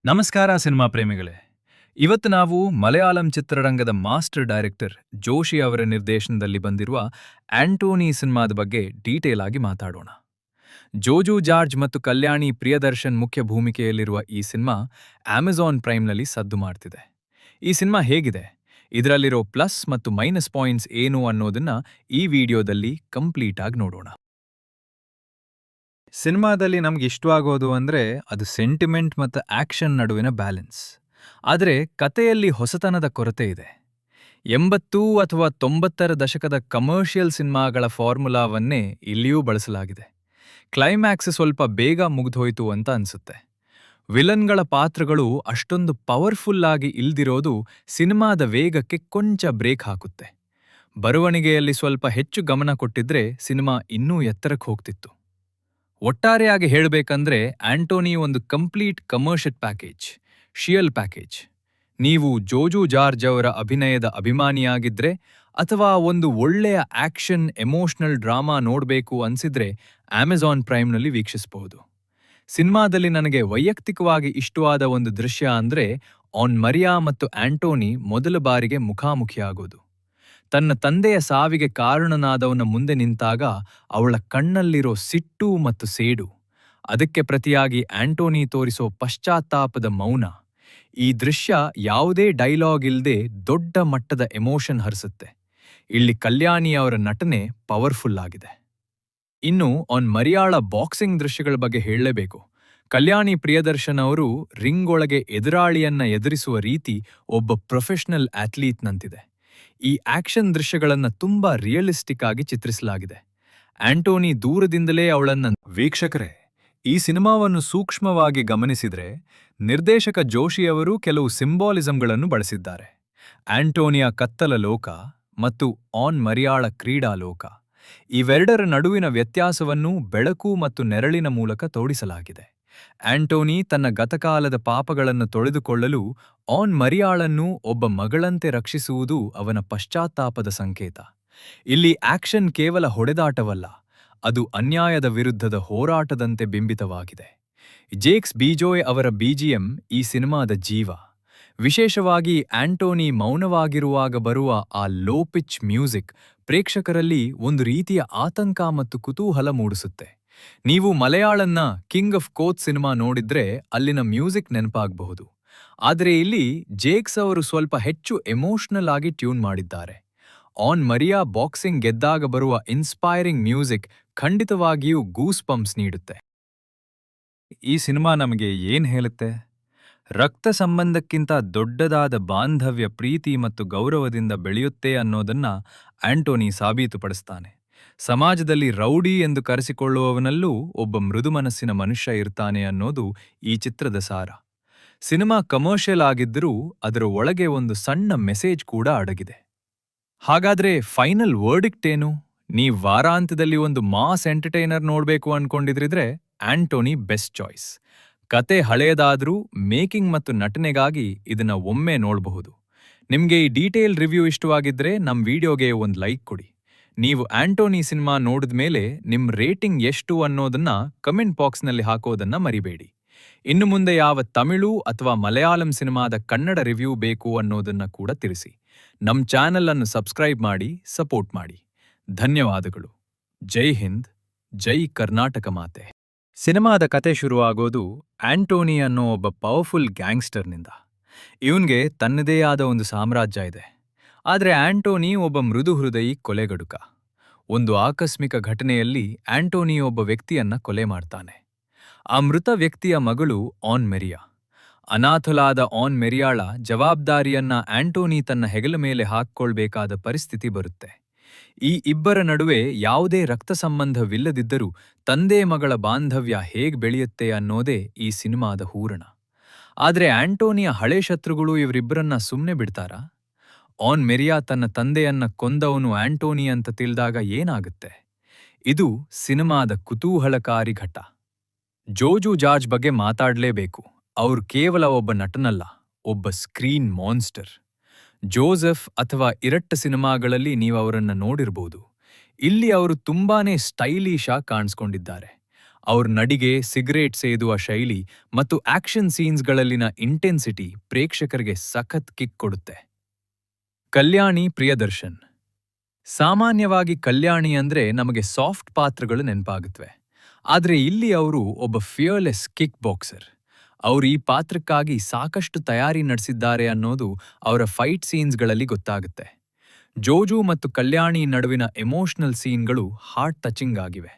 ನಮಸ್ಕಾರ ಸಿನಿಮಾ ಪ್ರೇಮಿಗಳೇ. ಇವತ್ತು ನಾವು ಮಲಯಾಳಂ ಚಿತ್ರರಂಗದ ಮಾಸ್ಟರ್ ಡೈರೆಕ್ಟರ್ ಜೋಶಿ ಅವರ ನಿರ್ದೇಶನದಲ್ಲಿ ಬಂದಿರುವ ಆಂಟೋನಿ ಸಿನಿಮಾದ ಬಗ್ಗೆ ಡೀಟೇಲ್ ಆಗಿ ಮಾತಾಡೋಣ. ಜೋಜು ಜಾರ್ಜ್ ಮತ್ತು ಕಲ್ಯಾಣಿ ಪ್ರಿಯದರ್ಶನ್ ಮುಖ್ಯ ಭೂಮಿಕೆಯಲ್ಲಿರುವ ಈ ಸಿನಿಮಾ ಅಮೆಜಾನ್ ಪ್ರೈಮ್ನಲ್ಲಿ ಸದ್ದು ಮಾಡ್ತಿದೆ. ಈ ಸಿನಿಮಾ ಹೇಗಿದೆ, ಇದರಲ್ಲಿರೋ ಪ್ಲಸ್ ಮತ್ತು ಮೈನಸ್ ಪಾಯಿಂಟ್ಸ್ ಏನು ಅನ್ನೋದನ್ನ ಈ ವಿಡಿಯೋದಲ್ಲಿ ಕಂಪ್ಲೀಟ್ ಆಗಿ ನೋಡೋಣ. ಸಿನಿಮಾದಲ್ಲಿ ನಮ್ಗೆ ಇಷ್ಟವಾಗೋದು ಅಂದರೆ ಅದು ಸೆಂಟಿಮೆಂಟ್ ಮತ್ತು ಆಕ್ಷನ್ ನಡುವಿನ ಬ್ಯಾಲೆನ್ಸ್. ಆದರೆ ಕತೆಯಲ್ಲಿ ಹೊಸತನದ ಕೊರತೆ ಇದೆ. 80 ಅಥವಾ 90ರ ದಶಕದ ಕಮರ್ಷಿಯಲ್ ಸಿನಿಮಾಗಳ ಫಾರ್ಮುಲಾವನ್ನೇ ಇಲ್ಲಿಯೂ ಬಳಸಲಾಗಿದೆ. ಕ್ಲೈಮ್ಯಾಕ್ಸ್ ಸ್ವಲ್ಪ ಬೇಗ ಮುಗ್ದೋಯ್ತು ಅಂತ ಅನ್ಸುತ್ತೆ. ವಿಲನ್ಗಳ ಪಾತ್ರಗಳು ಅಷ್ಟೊಂದು ಪವರ್ಫುಲ್ ಆಗಿ ಇಲ್ದಿರೋದು ಸಿನಿಮಾದ ವೇಗಕ್ಕೆ ಕೊಂಚ ಬ್ರೇಕ್ ಹಾಕುತ್ತೆ. ಬರವಣಿಗೆಯಲ್ಲಿ ಸ್ವಲ್ಪ ಹೆಚ್ಚು ಗಮನ ಕೊಟ್ಟಿದ್ರೆ ಸಿನಿಮಾ ಇನ್ನೂ ಎತ್ತರಕ್ಕೆ ಹೋಗ್ತಿತ್ತು. ಒಟ್ಟಾರೆಯಾಗಿ ಹೇಳಬೇಕಂದ್ರೆ ಆಂಟೋನಿ ಒಂದು ಕಂಪ್ಲೀಟ್ ಕಮರ್ಷಿಯಲ್ ಪ್ಯಾಕೇಜ್, ಶಿಯಲ್ ಪ್ಯಾಕೇಜ್. ನೀವು ಜೋಜು ಜಾರ್ಜ್ ಅವರ ಅಭಿನಯದ ಅಭಿಮಾನಿಯಾಗಿದ್ರೆ ಅಥವಾ ಒಂದು ಒಳ್ಳೆಯ ಆಕ್ಷನ್ ಎಮೋಷನಲ್ ಡ್ರಾಮಾ ನೋಡಬೇಕು ಅನ್ಸಿದ್ರೆ ಅಮೆಜಾನ್ ಪ್ರೈಮ್ನಲ್ಲಿ ವೀಕ್ಷಿಸಬಹುದು. ಸಿನಿಮಾದಲ್ಲಿ ನನಗೆ ವೈಯಕ್ತಿಕವಾಗಿ ಇಷ್ಟವಾದ ಒಂದು ದೃಶ್ಯ ಅಂದ್ರೆ ಆನ್ ಮರಿಯಾ ಮತ್ತು ಆಂಟೋನಿ ಮೊದಲ ಬಾರಿಗೆ ಮುಖಾಮುಖಿಯಾಗೋದು. ತನ್ನ ತಂದೆಯ ಸಾವಿಗೆ ಕಾರಣನಾದವನ ಮುಂದೆ ನಿಂತಾಗ ಅವಳ ಕಣ್ಣಲ್ಲಿರೋ ಸಿಟ್ಟು ಮತ್ತು ಸೇಡು, ಅದಕ್ಕೆ ಪ್ರತಿಯಾಗಿ ಆಂಟೋನಿ ತೋರಿಸೋ ಪಶ್ಚಾತ್ತಾಪದ ಮೌನ. ಈ ದೃಶ್ಯ ಯಾವುದೇ ಡೈಲಾಗ್ ಇಲ್ಲದೆ ದೊಡ್ಡ ಮಟ್ಟದ ಎಮೋಷನ್ ಹರಿಸುತ್ತೆ. ಇಲ್ಲಿ ಕಲ್ಯಾಣಿ ಅವರ ನಟನೆ ಪವರ್ಫುಲ್ ಆಗಿದೆ. ಇನ್ನು ಆನ್ ಮರಿಯಾಳ ಬಾಕ್ಸಿಂಗ್ ದೃಶ್ಯಗಳ ಬಗ್ಗೆ ಹೇಳಲೇಬೇಕು. ಕಲ್ಯಾಣಿ ಪ್ರಿಯದರ್ಶನ್ ಅವರು ರಿಂಗ್ ಒಳಗೆ ಎದುರಾಳಿಯನ್ನ ಎದುರಿಸುವ ರೀತಿ ಒಬ್ಬ ಪ್ರೊಫೆಷನಲ್ ಅಥ್ಲೀಟ್ನಂತಿದೆ. ಈ ಆಕ್ಷನ್ ದೃಶ್ಯಗಳನ್ನು ತುಂಬಾ ರಿಯಲಿಸ್ಟಿಕ್ ಆಗಿ ಚಿತ್ರಿಸಲಾಗಿದೆ. ಆಂಟೋನಿ ದೂರದಿಂದಲೇ ಅವಳನ್ನ ವೀಕ್ಷಕರೇ, ಈ ಸಿನಿಮಾವನ್ನು ಸೂಕ್ಷ್ಮವಾಗಿ ಗಮನಿಸಿದ್ರೆ ನಿರ್ದೇಶಕ ಜೋಶಿಯವರು ಕೆಲವು ಸಿಂಬಾಲಿಸಂಗಳನ್ನು ಬಳಸಿದ್ದಾರೆ. ಆಂಟೋನಿಯ ಕತ್ತಲ ಲೋಕ ಮತ್ತು ಆನ್ ಮರಿಯಾಳ ಕ್ರೀಡಾ ಲೋಕ, ಇವೆರಡರ ನಡುವಿನ ವ್ಯತ್ಯಾಸವನ್ನು ಬೆಳಕು ಮತ್ತು ನೆರಳಿನ ಮೂಲಕ ತೋರಿಸಲಾಗಿದೆ. ಆಂಟೋನಿ ತನ್ನ ಗತಕಾಲದ ಪಾಪಗಳನ್ನು ತೊಳೆದುಕೊಳ್ಳಲು ಆನ್ ಮರಿಯಾಳನ್ನು ಒಬ್ಬ ಮಗಳಂತೆ ರಕ್ಷಿಸುವುದು ಅವನ ಪಶ್ಚಾತ್ತಾಪದ ಸಂಕೇತ. ಇಲ್ಲಿ ಆಕ್ಷನ್ ಕೇವಲ ಹೊಡೆದಾಟವಲ್ಲ, ಅದು ಅನ್ಯಾಯದ ವಿರುದ್ಧದ ಹೋರಾಟದಂತೆ ಬಿಂಬಿತವಾಗಿದೆ. ಜೇಕ್ಸ್ ಬಿಜೋಯ್ ಅವರ ಬಿಜಿಎಂ ಈ ಸಿನಿಮಾದ ಜೀವ. ವಿಶೇಷವಾಗಿ ಆಂಟೋನಿ ಮೌನವಾಗಿರುವಾಗ ಬರುವ ಆ ಲೋ ಪಿಚ್ ಮ್ಯೂಸಿಕ್ ಪ್ರೇಕ್ಷಕರಲ್ಲಿ ಒಂದು ರೀತಿಯ ಆತಂಕ ಮತ್ತು ಕುತೂಹಲ ಮೂಡಿಸುತ್ತೆ. ನೀವು ಮಲಯಾಳಂನ ಕಿಂಗ್ ಆಫ್ ಕೋತ್ ಸಿನಿಮಾ ನೋಡಿದ್ರೆ ಅಲ್ಲಿನ ಮ್ಯೂಸಿಕ್ ನೆನಪಾಗಬಹುದು. ಆದರೆ ಇಲ್ಲಿ ಜೇಕ್ಸ್ ಅವರು ಸ್ವಲ್ಪ ಹೆಚ್ಚು ಎಮೋಷನಲ್ ಆಗಿ ಟ್ಯೂನ್ ಮಾಡಿದ್ದಾರೆ. ಆನ್ ಮರಿಯಾ ಬಾಕ್ಸಿಂಗ್ ಗೆದ್ದಾಗ ಬರುವ ಇನ್ಸ್ಪೈರಿಂಗ್ ಮ್ಯೂಸಿಕ್ ಖಂಡಿತವಾಗಿಯೂ ಗೂಸ್ ಪಂಪ್ಸ್ ನೀಡುತ್ತೆ. ಈ ಸಿನಿಮಾ ನಮಗೆ ಏನ್ ಹೇಳುತ್ತೆ? ರಕ್ತ ಸಂಬಂಧಕ್ಕಿಂತ ದೊಡ್ಡದಾದ ಬಾಂಧವ್ಯ ಪ್ರೀತಿ ಮತ್ತು ಗೌರವದಿಂದ ಬೆಳೆಯುತ್ತೆ ಅನ್ನೋದನ್ನ ಆಂಟೋನಿ ಸಾಬೀತುಪಡಿಸ್ತಾನೆ. ಸಮಾಜದಲ್ಲಿ ರೌಡಿ ಎಂದು ಕರೆಸಿಕೊಳ್ಳುವವನಲ್ಲೂ ಒಬ್ಬ ಮೃದು ಮನಸ್ಸಿನ ಮನುಷ್ಯ ಇರ್ತಾನೆ ಅನ್ನೋದು ಈ ಚಿತ್ರದ ಸಾರ. ಸಿನಿಮಾ ಕಮರ್ಷಿಯಲ್ ಆಗಿದ್ದರೂ ಅದರ ಒಳಗೆ ಒಂದು ಸಣ್ಣ ಮೆಸೇಜ್ ಕೂಡ ಅಡಗಿದೆ. ಹಾಗಾದ್ರೆ ಫೈನಲ್ ವರ್ಡಿಕ್ಟ್ ಏನು? ನೀವು ವಾರಾಂತ್ಯದಲ್ಲಿ ಒಂದು ಮಾಸ್ ಎಂಟರ್ಟೈನರ್ ನೋಡ್ಬೇಕು ಅನ್ಕೊಂಡಿದ್ರಿದ್ರೆ ಆಂಟೋನಿ ಬೆಸ್ಟ್ ಚಾಯ್ಸ್. ಕತೆ ಹಳೆಯದಾದ್ರೂ ಮೇಕಿಂಗ್ ಮತ್ತು ನಟನೆಗಾಗಿ ಇದನ್ನ ಒಮ್ಮೆ ನೋಡಬಹುದು. ನಿಮ್ಗೆ ಈ ಡೀಟೇಲ್ ರಿವ್ಯೂ ಇಷ್ಟವಾಗಿದ್ರೆ ನಮ್ ವಿಡಿಯೋಗೆ ಒಂದು ಲೈಕ್ ಕೊಡಿ. ನೀವು ಆಂಟೋನಿ ಸಿನಿಮಾ ನೋಡಿದ್ಮೇಲೆ ನಿಮ್ ರೇಟಿಂಗ್ ಎಷ್ಟು ಅನ್ನೋದನ್ನ ಕಮೆಂಟ್ ಬಾಕ್ಸ್ನಲ್ಲಿ ಹಾಕೋದನ್ನ ಮರಿಬೇಡಿ. ಇನ್ನು ಮುಂದೆ ಯಾವ ತಮಿಳು ಅಥವಾ ಮಲಯಾಳಂ ಸಿನಿಮಾದ ಕನ್ನಡ ರಿವ್ಯೂ ಬೇಕು ಅನ್ನೋದನ್ನ ಕೂಡ ತಿಳಿಸಿ. ನಮ್ ಚಾನೆಲ್ ಅನ್ನು ಸಬ್ಸ್ಕ್ರೈಬ್ ಮಾಡಿ ಸಪೋರ್ಟ್ ಮಾಡಿ. ಧನ್ಯವಾದಗಳು. ಜೈ ಹಿಂದ್, ಜೈ ಕರ್ನಾಟಕ ಮಾತೆ. ಸಿನಿಮಾದ ಕತೆ ಶುರುವಾಗೋದು ಆಂಟೋನಿ ಅನ್ನೋ ಒಬ್ಬ ಪವರ್ಫುಲ್ ಗ್ಯಾಂಗ್ಸ್ಟರ್ನಿಂದ. ಇವನ್ಗೆ ತನ್ನದೇ ಆದ ಒಂದು ಸಾಮ್ರಾಜ್ಯ ಇದೆ. ಆದರೆ ಆಂಟೋನಿ ಒಬ್ಬ ಮೃದು ಹೃದಯಿ ಕೊಲೆಗಡುಕ. ಒಂದು ಆಕಸ್ಮಿಕ ಘಟನೆಯಲ್ಲಿ ಆಂಟೋನಿ ಒಬ್ಬ ವ್ಯಕ್ತಿಯನ್ನ ಕೊಲೆ ಮಾಡ್ತಾನೆ. ಆ ಮೃತ ವ್ಯಕ್ತಿಯ ಮಗಳು ಆನ್ ಮೆರಿಯಾ. ಅನಾಥಲಾದ ಆನ್ ಮೆರಿಯಾಳ ಜವಾಬ್ದಾರಿಯನ್ನ ಆಂಟೋನಿ ತನ್ನ ಹೆಗಲ ಮೇಲೆ ಹಾಕ್ಕೊಳ್ಬೇಕಾದ ಪರಿಸ್ಥಿತಿ ಬರುತ್ತೆ. ಈ ಇಬ್ಬರ ನಡುವೆ ಯಾವುದೇ ರಕ್ತ ಸಂಬಂಧವಿಲ್ಲದಿದ್ದರೂ ತಂದೆ ಮಗಳ ಬಾಂಧವ್ಯ ಹೇಗ್ ಬೆಳೆಯುತ್ತೆ ಅನ್ನೋದೇ ಈ ಸಿನಿಮಾದ ಹೂರಣ. ಆದ್ರೆ ಆಂಟೋನಿಯ ಹಳೆ ಶತ್ರುಗಳು ಇವರಿಬ್ಬರನ್ನ ಸುಮ್ಮನೆ ಬಿಡ್ತಾರಾ? ಆನ್ ಮೆರಿಯಾ ತನ್ನ ತಂದೆಯನ್ನ ಕೊಂದವನು ಆಂಟೋನಿ ಅಂತ ತಿಳಿದಾಗ ಏನಾಗುತ್ತೆ? ಇದು ಸಿನಿಮಾದ ಕುತೂಹಲಕಾರಿ ಘಟ್ಟ. ಜೋಜು ಜಾರ್ಜ್ ಬಗ್ಗೆ ಮಾತಾಡಲೇಬೇಕು. ಅವ್ರು ಕೇವಲ ಒಬ್ಬ ನಟನಲ್ಲ, ಒಬ್ಬ ಸ್ಕ್ರೀನ್ ಮಾನ್ಸ್ಟರ್. ಜೋಸೆಫ್ ಅಥವಾ ಇರಟ್ಟ ಸಿನಿಮಾಗಳಲ್ಲಿ ನೀವು ಅವರನ್ನ ನೋಡಿರ್ಬೋದು. ಇಲ್ಲಿ ಅವರು ತುಂಬಾನೇ ಸ್ಟೈಲಿಶ್ ಆಗಿ ಕಾಣಿಸ್ಕೊಂಡಿದ್ದಾರೆ. ಅವ್ರ ನಡಿಗೆ, ಸಿಗರೇಟ್ ಸೇದುವ ಶೈಲಿ ಮತ್ತು ಆಕ್ಷನ್ ಸೀನ್ಸ್ಗಳಲ್ಲಿನ ಇಂಟೆನ್ಸಿಟಿ ಪ್ರೇಕ್ಷಕರಿಗೆ ಸಖತ್ ಕಿಕ್ ಕೊಡುತ್ತೆ. ಕಲ್ಯಾಣಿ ಪ್ರಿಯದರ್ಶನ್. ಸಾಮಾನ್ಯವಾಗಿ ಕಲ್ಯಾಣಿ ಅಂದ್ರೆ ನಮಗೆ ಸಾಫ್ಟ್ ಪಾತ್ರಗಳು ನೆನಪಾಗುತ್ತವೆ. ಆದ್ರೆ ಇಲ್ಲಿ ಅವರು ಒಬ್ಬ ಫಿಯರ್ಲೆಸ್ ಕಿಕ್ ಬಾಕ್ಸರ್. ಅವರು ಈ ಪಾತ್ರಕ್ಕಾಗಿ ಸಾಕಷ್ಟು ತಯಾರಿ ನಡೆಸಿದ್ದಾರೆ ಅನ್ನೋದು ಅವರ ಫೈಟ್ ಸೀನ್ಸ್ಗಳಲ್ಲಿ ಗೊತ್ತಾಗುತ್ತೆ. ಜೋಜು ಮತ್ತು ಕಲ್ಯಾಣಿ ನಡುವಿನ ಎಮೋಷನಲ್ ಸೀನ್ಗಳು ಹಾರ್ಟ್ ಟಚಿಂಗ್ ಆಗಿವೆ.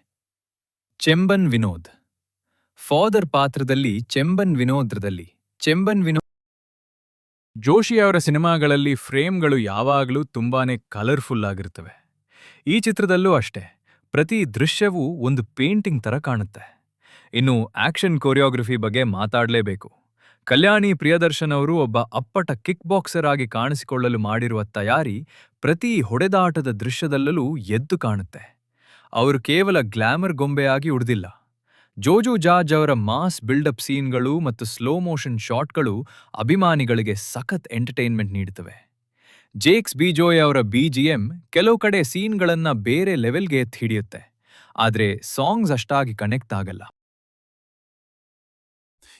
ಚೆಂಬನ್ ವಿನೋದ್. ಫಾದರ್ ಪಾತ್ರದಲ್ಲಿ ಚೆಂಬನ್ ವಿನೋದ್ ಜೋಶಿ ಅವರ ಸಿನಿಮಾಗಳಲ್ಲಿ ಫ್ರೇಮ್ಗಳು ಯಾವಾಗಲೂ ತುಂಬಾನೇ ಕಲರ್ಫುಲ್ ಆಗಿರ್ತವೆ. ಈ ಚಿತ್ರದಲ್ಲೂ ಅಷ್ಟೇ, ಪ್ರತಿ ದೃಶ್ಯವೂ ಒಂದು ಪೇಂಟಿಂಗ್ ತರ ಕಾಣುತ್ತೆ. ಇನ್ನು ಆಕ್ಷನ್ ಕೊರಿಯೋಗ್ರಫಿ ಬಗ್ಗೆ ಮಾತಾಡಲೇಬೇಕು. ಕಲ್ಯಾಣಿ ಪ್ರಿಯದರ್ಶನ್ ಅವರು ಒಬ್ಬ ಅಪ್ಪಟ ಕಿಕ್ ಬಾಕ್ಸರ್ ಆಗಿ ಕಾಣಿಸಿಕೊಳ್ಳಲು ಮಾಡಿರುವ ತಯಾರಿ ಪ್ರತಿ ಹೊಡೆದಾಟದ ದೃಶ್ಯದಲ್ಲೂ ಎದ್ದು ಕಾಣುತ್ತೆ. ಅವರು ಕೇವಲ ಗ್ಲಾಮರ್ ಗೊಂಬೆಯಾಗಿ ಉಳಿದಿಲ್ಲ. ಜೋಜು ಜಾರ್ಜ್ ಅವರ ಮಾಸ್ ಬಿಲ್ಡಪ್ ಸೀನ್ಗಳು ಮತ್ತು ಸ್ಲೋ ಮೋಷನ್ ಶಾಟ್ಗಳು ಅಭಿಮಾನಿಗಳಿಗೆ ಸಖತ್ ಎಂಟರ್ಟೈನ್ಮೆಂಟ್ ನೀಡುತ್ತವೆ. ಜೇಕ್ಸ್ ಬಿಜೋಯ್ ಅವರ BGM ಕೆಲವು ಕಡೆ ಸೀನ್ಗಳನ್ನ ಬೇರೆ ಲೆವೆಲ್ಗೆ ಎತ್ತಿ ಹಿಡಿಯುತ್ತೆ, ಆದ್ರೆ ಸಾಂಗ್ಸ್ ಅಷ್ಟಾಗಿ ಕನೆಕ್ಟ್ ಆಗಲ್ಲ.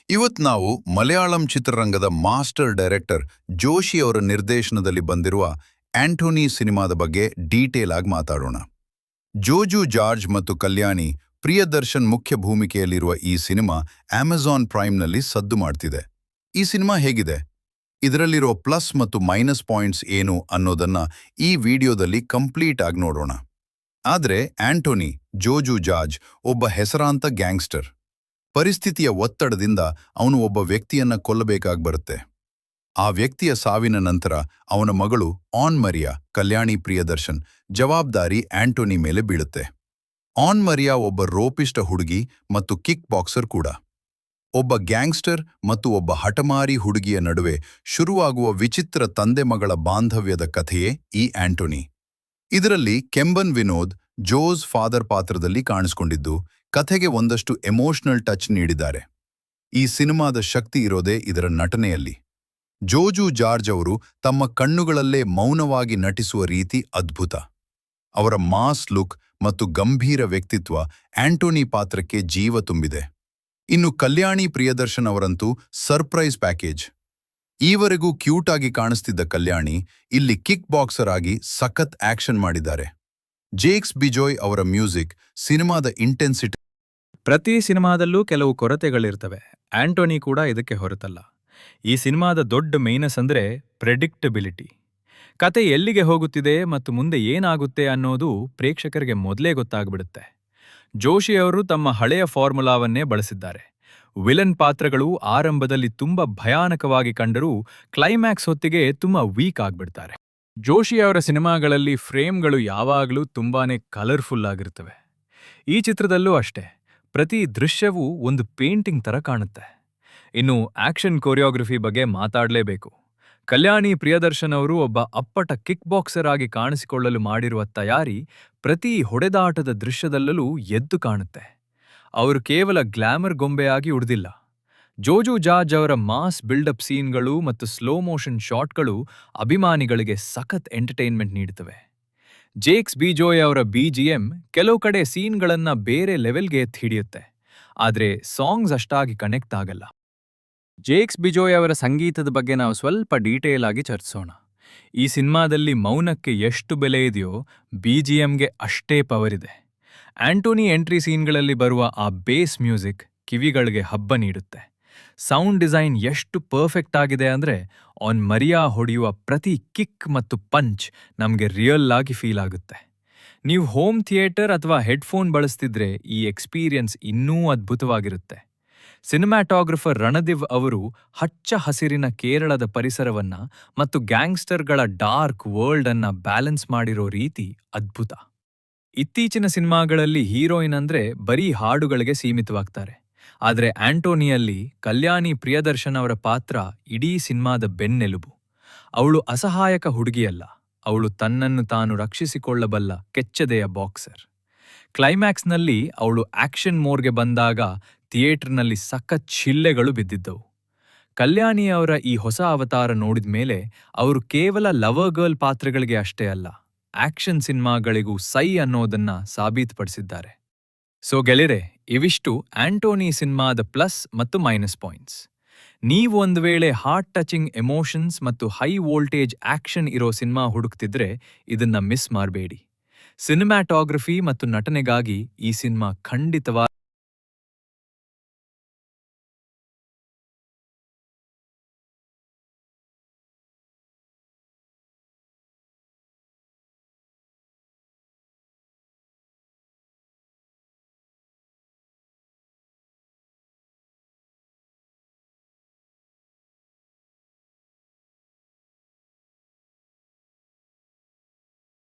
ಇವತ್ತು ನಾವು ಮಲಯಾಳಂ ಚಿತ್ರರಂಗದ ಮಾಸ್ಟರ್ ಡೈರೆಕ್ಟರ್ ಜೋಶಿ ಅವರ ನಿರ್ದೇಶನದಲ್ಲಿ ಬಂದಿರುವ ಆಂಟೋನಿ ಸಿನಿಮಾದ ಬಗ್ಗೆ ಡೀಟೇಲ್ ಆಗಿ ಮಾತಾಡೋಣ. ಜೋಜು ಜಾರ್ಜ್ ಮತ್ತು ಕಲ್ಯಾಣಿ ಪ್ರಿಯದರ್ಶನ್ ಮುಖ್ಯ ಭೂಮಿಕೆಯಲ್ಲಿರುವ ಈ ಸಿನಿಮಾ ಅಮೆಜಾನ್ ಪ್ರೈಮ್ನಲ್ಲಿ ಸದ್ದು ಮಾಡ್ತಿದೆ. ಈ ಸಿನಿಮಾ ಹೇಗಿದೆ, ಇದರಲ್ಲಿರೋ ಪ್ಲಸ್ ಮತ್ತು ಮೈನಸ್ ಪಾಯಿಂಟ್ಸ್ ಏನು ಅನ್ನೋದನ್ನ ಈ ವಿಡಿಯೋದಲ್ಲಿ ಕಂಪ್ಲೀಟ್ ಆಗಿ ನೋಡೋಣ. ಆದ್ರೆ ಆಂಟೋನಿ ಜೋಜು ಜಾರ್ಜ್ ಒಬ್ಬ ಹೆಸರಾಂತ ಗ್ಯಾಂಗ್ಸ್ಟರ್. ಪರಿಸ್ಥಿತಿಯ ಒತ್ತಡದಿಂದ ಅವನು ಒಬ್ಬ ವ್ಯಕ್ತಿಯನ್ನ ಕೊಲ್ಲಬೇಕಾಗಿ ಬರುತ್ತೆ. ಆ ವ್ಯಕ್ತಿಯ ಸಾವಿನ ನಂತರ ಅವನ ಮಗಳು ಆನ್ ಮರಿಯಾ ಕಲ್ಯಾಣಿ ಪ್ರಿಯದರ್ಶನ್ ಜವಾಬ್ದಾರಿ ಆಂಟೋನಿ ಮೇಲೆ ಬೀಳುತ್ತೆ. ಆನ್ ಮರಿಯಾ ಒಬ್ಬ ರೋಪಿಷ್ಟ ಹುಡುಗಿ ಮತ್ತು ಕಿಕ್ ಬಾಕ್ಸರ್ ಕೂಡ. ಒಬ್ಬ ಗ್ಯಾಂಗ್ಸ್ಟರ್ ಮತ್ತು ಒಬ್ಬ ಹಠಮಾರಿ ಹುಡುಗಿಯ ನಡುವೆ ಶುರುವಾಗುವ ವಿಚಿತ್ರ ತಂದೆ ಮಗಳ ಬಾಂಧವ್ಯದ ಕಥೆಯೇ ಈ ಆಂಟೋನಿ. ಇದರಲ್ಲಿ ಕೆಂಬನ್ ವಿನೋದ್ ಜೋಸ್ ಫಾದರ್ ಪಾತ್ರದಲ್ಲಿ ಕಾಣಿಸಿಕೊಂಡಿದ್ದು ಕಥೆಗೆ ಒಂದಷ್ಟು ಎಮೋಷನಲ್ ಟಚ್ ನೀಡಿದ್ದಾರೆ. ಈ ಸಿನಿಮಾದ ಶಕ್ತಿ ಇರೋದೇ ಇದರ ನಟನೆಯಲ್ಲಿ. ಜೋಜು ಜಾರ್ಜ್ ಅವರು ತಮ್ಮ ಕಣ್ಣುಗಳಲ್ಲೇ ಮೌನವಾಗಿ ನಟಿಸುವ ರೀತಿ ಅದ್ಭುತ. ಅವರ ಮಾಸ್ ಲುಕ್ ಮತ್ತು ಗಂಭೀರ ವ್ಯಕ್ತಿತ್ವ ಆಂಟೋನಿ ಪಾತ್ರಕ್ಕೆ ಜೀವ ತುಂಬಿದೆ. ಇನ್ನು ಕಲ್ಯಾಣಿ ಪ್ರಿಯದರ್ಶನ್ ಅವರಂತೂ ಸರ್ಪ್ರೈಸ್ ಪ್ಯಾಕೇಜ್. ಈವರೆಗೂ ಕ್ಯೂಟ್ ಆಗಿ ಕಾಣಿಸ್ತಿದ್ದ ಕಲ್ಯಾಣಿ ಇಲ್ಲಿ ಕಿಕ್ ಬಾಕ್ಸರ್ ಆಗಿ ಸಖತ್ ಆಕ್ಷನ್ ಮಾಡಿದ್ದಾರೆ. ಜೇಕ್ಸ್ ಬಿಜೋಯ್ ಅವರ ಮ್ಯೂಸಿಕ್ ಸಿನಿಮಾದ ಇಂಟೆನ್ಸಿಟಿ. ಪ್ರತಿ ಸಿನಿಮಾದಲ್ಲೂ ಕೆಲವು ಕೊರತೆಗಳಿರ್ತವೆ, ಆಂಟೋನಿ ಕೂಡ ಇದಕ್ಕೆ ಹೊರತಲ್ಲ. ಈ ಸಿನಿಮಾದ ದೊಡ್ಡ ಮೈನಸ್ ಅಂದ್ರೆ ಪ್ರೆಡಿಕ್ಟಬಿಲಿಟಿ. ಕತೆ ಎಲ್ಲಿಗೆ ಹೋಗುತ್ತಿದೆ ಮತ್ತು ಮುಂದೆ ಏನಾಗುತ್ತೆ ಅನ್ನೋದು ಪ್ರೇಕ್ಷಕರಿಗೆ ಮೊದಲೇ ಗೊತ್ತಾಗ್ಬಿಡುತ್ತೆ. ಜೋಶಿ ಅವರು ತಮ್ಮ ಹಳೆಯ ಫಾರ್ಮುಲಾವನ್ನೇ ಬಳಸಿದ್ದಾರೆ. ವಿಲನ್ ಪಾತ್ರಗಳು ಆರಂಭದಲ್ಲಿ ತುಂಬಾ ಭಯಾನಕವಾಗಿ ಕಂಡರೂ ಕ್ಲೈಮ್ಯಾಕ್ಸ್ ಹೊತ್ತಿಗೆ ತುಂಬಾ ವೀಕ್ ಆಗ್ಬಿಡ್ತಾರೆ. ಜೋಶಿ ಅವರ ಸಿನಿಮಾಗಳಲ್ಲಿ ಫ್ರೇಮ್ಗಳು ಯಾವಾಗಲೂ ತುಂಬಾನೇ ಕಲರ್ಫುಲ್ ಆಗಿರ್ತವೆ. ಈ ಚಿತ್ರದಲ್ಲೂ ಅಷ್ಟೇ, ಪ್ರತಿ ದೃಶ್ಯವೂ ಒಂದು ಪೇಂಟಿಂಗ್ ತರ ಕಾಣುತ್ತೆ. ಇನ್ನು ಆಕ್ಷನ್ ಕೊರಿಯೋಗ್ರಫಿ ಬಗ್ಗೆ ಮಾತಾಡಲೇಬೇಕು. ಕಲ್ಯಾಣಿ ಪ್ರಿಯದರ್ಶನ್ ಅವರು ಒಬ್ಬ ಅಪ್ಪಟ ಕಿಕ್ ಬಾಕ್ಸರ್ ಆಗಿ ಕಾಣಿಸಿಕೊಳ್ಳಲು ಮಾಡಿರುವ ತಯಾರಿ ಪ್ರತಿ ಹೊಡೆದಾಟದ ದೃಶ್ಯದಲ್ಲೂ ಎದ್ದು ಕಾಣುತ್ತೆ. ಅವರು ಕೇವಲ ಗ್ಲಾಮರ್ ಗೊಂಬೆಯಾಗಿ ಉಳಿದಿಲ್ಲ. ಜೋಜು ಜಾರ್ಜ್ ಅವರ ಮಾಸ್ ಬಿಲ್ಡಪ್ ಸೀನ್ಗಳು ಮತ್ತು ಸ್ಲೋ ಮೋಷನ್ ಶಾಟ್ಗಳು ಅಭಿಮಾನಿಗಳಿಗೆ ಸಖತ್ ಎಂಟರ್ಟೈನ್ಮೆಂಟ್ ನೀಡುತ್ತವೆ. ಜೇಕ್ಸ್ ಬಿಜೋಯ್ ಅವರ BGM ಕೆಲವು ಕಡೆ ಸೀನ್ಗಳನ್ನ ಬೇರೆ ಲೆವೆಲ್ಗೆ ಎತ್ತಿ ಹಿಡಿಯುತ್ತೆ, ಆದ್ರೆ ಸಾಂಗ್ಸ್ ಅಷ್ಟಾಗಿ ಕನೆಕ್ಟ್ ಆಗಲ್ಲ. ಜೇಕ್ಸ್ ಬಿಜೋಯ್ ಅವರ ಸಂಗೀತದ ಬಗ್ಗೆ ನಾವು ಸ್ವಲ್ಪ ಡೀಟೇಲ್ ಆಗಿ ಚರ್ಚಿಸೋಣ. ಈ ಸಿನಿಮಾದಲ್ಲಿ ಮೌನಕ್ಕೆ ಎಷ್ಟು ಬೆಲೆ ಇದೆಯೋ BGMಗೆ ಅಷ್ಟೇ ಪವರ್ ಇದೆ. ಆಂಟೋನಿ ಎಂಟ್ರಿ ಸೀನ್ಗಳಲ್ಲಿ ಬರುವ ಆ ಬೇಸ್ ಮ್ಯೂಸಿಕ್ ಕಿವಿಗಳಿಗೆ ಹಬ್ಬ ನೀಡುತ್ತೆ. ಸೌಂಡ್ ಡಿಸೈನ್ ಎಷ್ಟು ಪರ್ಫೆಕ್ಟ್ ಆಗಿದೆ ಅಂದ್ರೆ ಆನ್ ಮರಿಯಾ ಹೊಡೆಯುವ ಪ್ರತಿ ಕಿಕ್ ಮತ್ತು ಪಂಚ್ ನಮಗೆ ರಿಯಲ್ ಆಗಿ ಫೀಲ್ ಆಗುತ್ತೆ. ನೀವು ಹೋಮ್ ಥಿಯೇಟರ್ ಅಥವಾ ಹೆಡ್ಫೋನ್ ಬಳಸ್ತಿದ್ರೆ ಈ ಎಕ್ಸ್ಪೀರಿಯನ್ಸ್ ಇನ್ನೂ ಅದ್ಭುತವಾಗಿರುತ್ತೆ. ಸಿನಿಮ್ಯಾಟೋಗ್ರಫರ್ ರಣದಿವ್ ಅವರು ಹಚ್ಚ ಹಸಿರಿನ ಕೇರಳದ ಪರಿಸರವನ್ನ ಮತ್ತು ಗ್ಯಾಂಗ್ಸ್ಟರ್ಗಳ ಡಾರ್ಕ್ ವರ್ಲ್ಡ್ ಅನ್ನ ಬ್ಯಾಲೆನ್ಸ್ ಮಾಡಿರೋ ರೀತಿ ಅದ್ಭುತ. ಇತ್ತೀಚಿನ ಸಿನಿಮಾಗಳಲ್ಲಿ ಹೀರೋಯಿನ್ ಅಂದ್ರೆ ಬರೀ ಹಾಡುಗಳಿಗೆ ಸೀಮಿತವಾಗ್ತಾರೆ, ಆದ್ರೆ ಆಂಟೋನಿಯಲ್ಲಿ ಕಲ್ಯಾಣಿ ಪ್ರಿಯದರ್ಶನ್ ಅವರ ಪಾತ್ರ ಇಡೀ ಸಿನಿಮಾದ ಬೆನ್ನೆಲುಬು. ಅವಳು ಅಸಹಾಯಕ ಹುಡುಗಿಯಲ್ಲ, ಅವಳು ತನ್ನನ್ನು ತಾನು ರಕ್ಷಿಸಿಕೊಳ್ಳಬಲ್ಲ ಕೆಚ್ಚದೆಯ ಬಾಕ್ಸರ್. ಕ್ಲೈಮ್ಯಾಕ್ಸ್ನಲ್ಲಿ ಅವಳು ಆಕ್ಷನ್ ಮೋಡ್ಗೆ ಬಂದಾಗ ಥಿಯೇಟರ್ನಲ್ಲಿ ಸಖತ್ ಶಿಲ್ಲೆಗಳು ಬಿದ್ದಿದ್ದವು. ಕಲ್ಯಾಣಿ ಅವರ ಈ ಹೊಸ ಅವತಾರ ನೋಡಿದ ಮೇಲೆ ಅವರು ಕೇವಲ ಲವರ್ ಗರ್ಲ್ ಪಾತ್ರಗಳಿಗೆ ಅಷ್ಟೇ ಅಲ್ಲ, ಆಕ್ಷನ್ ಸಿನಿಮಾಗಳಿಗೂ ಸೈ ಅನ್ನೋದನ್ನ ಸಾಬೀತುಪಡಿಸಿದ್ದಾರೆ. ಸೊ ಗೆಳೆಯರೆ, ಇವಿಷ್ಟು ಆಂಟೋನಿ ಸಿನಿಮಾದ ಪ್ಲಸ್ ಮತ್ತು ಮೈನಸ್ ಪಾಯಿಂಟ್ಸ್. ನೀವು ಒಂದು ವೇಳೆ ಹಾರ್ಟ್ ಟಚಿಂಗ್ ಎಮೋಷನ್ಸ್ ಮತ್ತು ಹೈ ವೋಲ್ಟೇಜ್ ಆಕ್ಷನ್ ಇರೋ ಸಿನಿಮಾ ಹುಡುಕ್ತಿದ್ರೆ ಇದನ್ನ ಮಿಸ್ ಮಾಡಬೇಡಿ. ಸಿನಿಮ್ಯಾಟೋಗ್ರಫಿ ಮತ್ತು ನಟನೆಗಾಗಿ ಈ ಸಿನಿಮಾ ಖಂಡಿತವಾಗಿ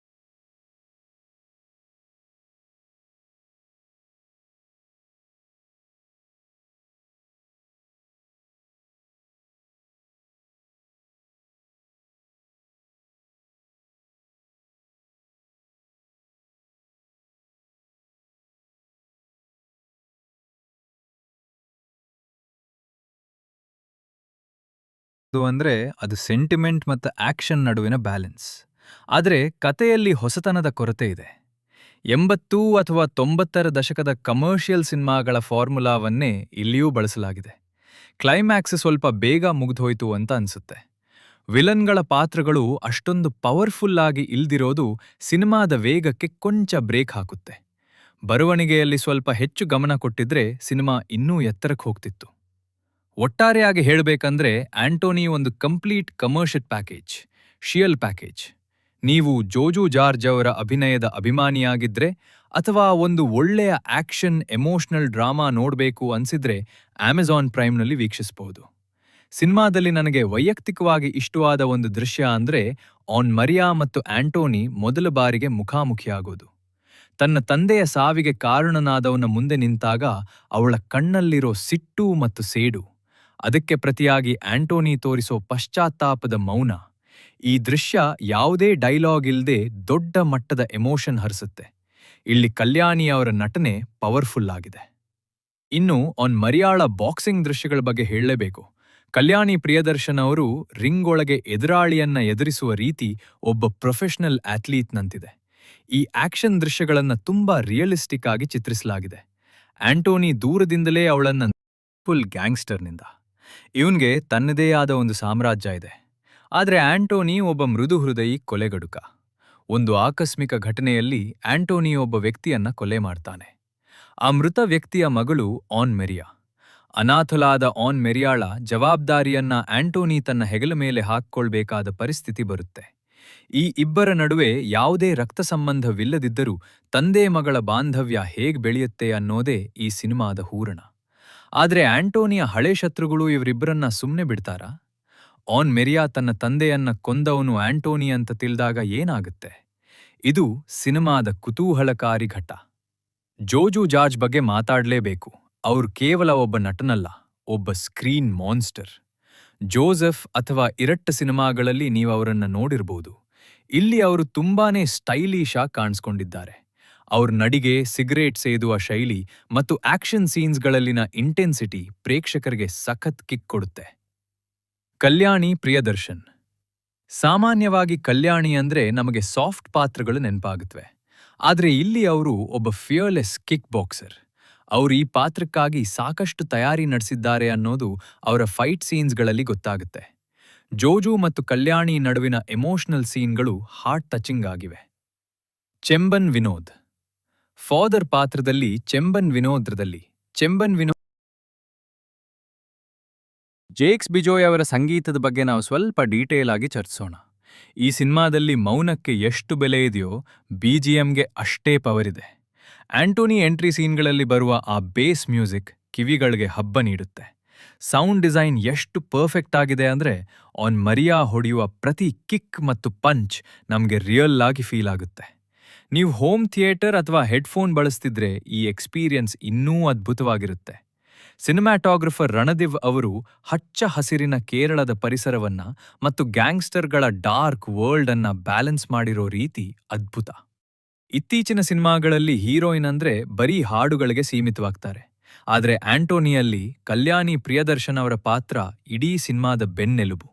ಅಂದ್ರೆ ಅದು ಸೆಂಟಿಮೆಂಟ್ ಮತ್ತು ಆಕ್ಷನ್ ನಡುವಿನ ಬ್ಯಾಲೆನ್ಸ್. ಆದರೆ ಕತೆಯಲ್ಲಿ ಹೊಸತನದ ಕೊರತೆ ಇದೆ. 80 ಅಥವಾ 90ರ ದಶಕದ ಕಮರ್ಷಿಯಲ್ ಸಿನಿಮಾಗಳ ಫಾರ್ಮುಲಾವನ್ನೇ ಇಲ್ಲಿಯೂ ಬಳಸಲಾಗಿದೆ. ಕ್ಲೈಮ್ಯಾಕ್ಸ್ ಸ್ವಲ್ಪ ಬೇಗ ಮುಗ್ದೋಯ್ತು ಅಂತ ಅನ್ಸುತ್ತೆ. ವಿಲನ್ಗಳ ಪಾತ್ರಗಳು ಅಷ್ಟೊಂದು ಪವರ್ಫುಲ್ ಆಗಿ ಇಲ್ದಿರೋದು ಸಿನಿಮಾದ ವೇಗಕ್ಕೆ ಕೊಂಚ ಬ್ರೇಕ್ ಹಾಕುತ್ತೆ. ಬರವಣಿಗೆಯಲ್ಲಿ ಸ್ವಲ್ಪ ಹೆಚ್ಚು ಗಮನ ಕೊಟ್ಟಿದ್ರೆ ಸಿನಿಮಾ ಇನ್ನೂ ಎತ್ತರಕ್ಕೆ ಹೋಗ್ತಿತ್ತು. ಒಟ್ಟಾರೆಯಾಗಿ ಹೇಳಬೇಕಂದ್ರೆ ಆಂಟೋನಿ ಒಂದು ಕಂಪ್ಲೀಟ್ ಕಮರ್ಷಿಯಲ್ ಪ್ಯಾಕೇಜ್, ಶಿಯಲ್ ಪ್ಯಾಕೇಜ್. ನೀವು ಜೋಜು ಜಾರ್ಜ್ ಅವರ ಅಭಿನಯದ ಅಭಿಮಾನಿಯಾಗಿದ್ರೆ ಅಥವಾ ಒಂದು ಒಳ್ಳೆಯ ಆಕ್ಷನ್ ಎಮೋಷನಲ್ ಡ್ರಾಮಾ ನೋಡಬೇಕು ಅನ್ಸಿದ್ರೆ ಅಮೆಜಾನ್ ಪ್ರೈಮ್ನಲ್ಲಿ ವೀಕ್ಷಿಸಬಹುದು. ಸಿನಿಮಾದಲ್ಲಿ ನನಗೆ ವೈಯಕ್ತಿಕವಾಗಿ ಇಷ್ಟವಾದ ಒಂದು ದೃಶ್ಯ ಅಂದ್ರೆ ಆನ್ ಮರಿಯಾ ಮತ್ತು ಆಂಟೋನಿ ಮೊದಲ ಬಾರಿಗೆ ಮುಖಾಮುಖಿಯಾಗೋದು. ತನ್ನ ತಂದೆಯ ಸಾವಿಗೆ ಕಾರಣನಾದವನ ಮುಂದೆ ನಿಂತಾಗ ಅವಳ ಕಣ್ಣಲ್ಲಿರೋ ಸಿಟ್ಟು ಮತ್ತು ಸೇಡು, ಅದಕ್ಕೆ ಪ್ರತಿಯಾಗಿ ಆಂಟೋನಿ ತೋರಿಸೋ ಪಶ್ಚಾತ್ತಾಪದ ಮೌನ. ಈ ದೃಶ್ಯ ಯಾವುದೇ ಡೈಲಾಗ್ ಇಲ್ದೆ ದೊಡ್ಡ ಮಟ್ಟದ ಎಮೋಷನ್ ಹರಿಸುತ್ತೆ. ಇಲ್ಲಿ ಕಲ್ಯಾಣಿ ಅವರ ನಟನೆ ಪವರ್ಫುಲ್ ಆಗಿದೆ. ಇನ್ನು ಆನ್ ಮರಿಯಾಳ ಬಾಕ್ಸಿಂಗ್ ದೃಶ್ಯಗಳ ಬಗ್ಗೆ ಹೇಳಲೇಬೇಕು. ಕಲ್ಯಾಣಿ ಪ್ರಿಯದರ್ಶನ್ ಅವರು ರಿಂಗ್ ಒಳಗೆ ಎದುರಾಳಿಯನ್ನ ಎದುರಿಸುವ ರೀತಿ ಒಬ್ಬ ಪ್ರೊಫೆಷನಲ್ ಅಥ್ಲೀಟ್ನಂತಿದೆ. ಈ ಆಕ್ಷನ್ ದೃಶ್ಯಗಳನ್ನ ತುಂಬಾ ರಿಯಲಿಸ್ಟಿಕ್ ಆಗಿ ಚಿತ್ರಿಸಲಾಗಿದೆ. ಆಂಟೋನಿ ದೂರದಿಂದಲೇ ಅವಳನ್ನ ಫುಲ್ ಗ್ಯಾಂಗ್ಸ್ಟರ್ನಿಂದ. ಇವನ್ಗೆ ತನ್ನದೇ ಆದ ಒಂದು ಸಾಮ್ರಾಜ್ಯ ಇದೆ. ಆದರೆ ಆಂಟೋನಿ ಒಬ್ಬ ಮೃದು ಹೃದಯಿ ಕೊಲೆಗಡುಕ. ಒಂದು ಆಕಸ್ಮಿಕ ಘಟನೆಯಲ್ಲಿ ಆಂಟೋನಿ ಒಬ್ಬ ವ್ಯಕ್ತಿಯನ್ನ ಕೊಲೆ ಮಾಡ್ತಾನೆ. ಆ ಮೃತ ವ್ಯಕ್ತಿಯ ಮಗಳು ಆನ್ ಮೆರಿಯಾ. ಅನಾಥಲಾದ ಆನ್ ಮೆರಿಯಾಳ ಜವಾಬ್ದಾರಿಯನ್ನ ಆಂಟೋನಿ ತನ್ನ ಹೆಗಲ ಮೇಲೆ ಹಾಕ್ಕೊಳ್ಬೇಕಾದ ಪರಿಸ್ಥಿತಿ ಬರುತ್ತೆ. ಈ ಇಬ್ಬರ ನಡುವೆ ಯಾವುದೇ ರಕ್ತ ಸಂಬಂಧವಿಲ್ಲದಿದ್ದರೂ ತಂದೆ ಮಗಳ ಬಾಂಧವ್ಯ ಹೇಗ್ ಬೆಳೆಯುತ್ತೆ ಅನ್ನೋದೇ ಈ ಸಿನಿಮಾದ ಹೂರಣ. ಆದರೆ ಆಂಟೋನಿಯ ಹಳೆ ಶತ್ರುಗಳು ಇವರಿಬ್ಬರನ್ನ ಸುಮ್ಮನೆ ಬಿಡ್ತಾರಾ? ಆನ್ ಮೆರಿಯಾ ತನ್ನ ತಂದೆಯನ್ನ ಕೊಂದವನು ಆಂಟೋನಿ ಅಂತ ತಿಳಿದಾಗ ಏನಾಗುತ್ತೆ? ಇದು ಸಿನಿಮಾದ ಕುತೂಹಲಕಾರಿ ಘಟ್ಟ. ಜೋಜು ಜಾರ್ಜ್ ಬಗ್ಗೆ ಮಾತಾಡಲೇಬೇಕು. ಅವ್ರು ಕೇವಲ ಒಬ್ಬ ನಟನಲ್ಲ, ಒಬ್ಬ ಸ್ಕ್ರೀನ್ ಮಾನ್ಸ್ಟರ್. ಜೋಸೆಫ್ ಅಥವಾ ಇರಟ್ಟ ಸಿನಿಮಾಗಳಲ್ಲಿ ನೀವು ಅವರನ್ನ ನೋಡಿರ್ಬೋದು. ಇಲ್ಲಿ ಅವರು ತುಂಬಾನೇ ಸ್ಟೈಲಿಶ್ ಆಗಿ ಕಾಣಿಸ್ಕೊಂಡಿದ್ದಾರೆ. ಅವ್ರ ನಡಿಗೆ, ಸಿಗರೇಟ್ ಸೇದುವ ಶೈಲಿ ಮತ್ತು ಆಕ್ಷನ್ ಸೀನ್ಸ್ಗಳಲ್ಲಿನ ಇಂಟೆನ್ಸಿಟಿ ಪ್ರೇಕ್ಷಕರಿಗೆ ಸಖತ್ ಕಿಕ್ ಕೊಡುತ್ತೆ. ಕಲ್ಯಾಣಿ ಪ್ರಿಯದರ್ಶನ್. ಸಾಮಾನ್ಯವಾಗಿ ಕಲ್ಯಾಣಿ ಅಂದ್ರೆ ನಮಗೆ ಸಾಫ್ಟ್ ಪಾತ್ರಗಳು ನೆನಪಾಗುತ್ತವೆ. ಆದರೆ ಇಲ್ಲಿ ಅವರು ಒಬ್ಬ ಫಿಯರ್ಲೆಸ್ ಕಿಕ್ ಬಾಕ್ಸರ್. ಅವರು ಈ ಪಾತ್ರಕ್ಕಾಗಿ ಸಾಕಷ್ಟು ತಯಾರಿ ನಡೆಸಿದ್ದಾರೆ ಅನ್ನೋದು ಅವರ ಫೈಟ್ ಸೀನ್ಸ್ಗಳಲ್ಲಿ ಗೊತ್ತಾಗುತ್ತೆ. ಜೋಜು ಮತ್ತು ಕಲ್ಯಾಣಿ ನಡುವಿನ ಎಮೋಷನಲ್ ಸೀನ್ಗಳು ಹಾರ್ಟ್ ಟಚಿಂಗ್ ಆಗಿವೆ. ಚೆಂಬನ್ ವಿನೋದ್. ಫಾದರ್ ಪಾತ್ರದಲ್ಲಿ ಚೆಂಬನ್ ವಿನೋದ್. ಜೇಕ್ಸ್ ಬಿಜೋಯ್ ಅವರ ಸಂಗೀತದ ಬಗ್ಗೆ ನಾವು ಸ್ವಲ್ಪ ಡೀಟೇಲ್ ಆಗಿ ಚರ್ಚಿಸೋಣ. ಈ ಸಿನಿಮಾದಲ್ಲಿ ಮೌನಕ್ಕೆ ಎಷ್ಟು ಬೆಲೆ ಇದೆಯೋ ಬಿಜಿಎಂಗೆ ಅಷ್ಟೇ ಪವರ್ ಇದೆ. ಆಂಟೋನಿ ಎಂಟ್ರಿ ಸೀನ್ಗಳಲ್ಲಿ ಬರುವ ಆ ಬೇಸ್ ಮ್ಯೂಸಿಕ್ ಕಿವಿಗಳಿಗೆ ಹಬ್ಬ ನೀಡುತ್ತೆ. ಸೌಂಡ್ ಡಿಸೈನ್ ಎಷ್ಟು ಪರ್ಫೆಕ್ಟ್ ಆಗಿದೆ ಅಂದ್ರೆ ಆನ್ ಮರಿಯಾ ಹೊಡೆಯುವ ಪ್ರತಿ ಕಿಕ್ ಮತ್ತು ಪಂಚ್ ನಮಗೆ ರಿಯಲ್ ಆಗಿ ಫೀಲ್ ಆಗುತ್ತೆ. ನೀವು ಹೋಮ್ ಥಿಯೇಟರ್ ಅಥವಾ ಹೆಡ್ಫೋನ್ ಬಳಸ್ತಿದ್ರೆ ಈ ಎಕ್ಸ್ಪೀರಿಯನ್ಸ್ ಇನ್ನೂ ಅದ್ಭುತವಾಗಿರುತ್ತೆ. ಸಿನಿಮ್ಯಾಟೋಗ್ರಫರ್ ರಣದಿವ್ ಅವರು ಹಚ್ಚ ಹಸಿರಿನ ಕೇರಳದ ಪರಿಸರವನ್ನ ಮತ್ತು ಗ್ಯಾಂಗ್ಸ್ಟರ್ಗಳ ಡಾರ್ಕ್ ವರ್ಲ್ಡ್ ಅನ್ನ ಬ್ಯಾಲೆನ್ಸ್ ಮಾಡಿರೋ ರೀತಿ ಅದ್ಭುತ. ಇತ್ತೀಚಿನ ಸಿನಿಮಾಗಳಲ್ಲಿ ಹೀರೋಯಿನ್ ಅಂದ್ರೆ ಬರೀ ಹಾಡುಗಳಿಗೆ ಸೀಮಿತವಾಗ್ತಾರೆ. ಆದರೆ ಆಂಟೋನಿಯಲ್ಲಿ ಕಲ್ಯಾಣಿ ಪ್ರಿಯದರ್ಶನ್ ಅವರ ಪಾತ್ರ ಇಡೀ ಸಿನಿಮಾದ ಬೆನ್ನೆಲುಬು.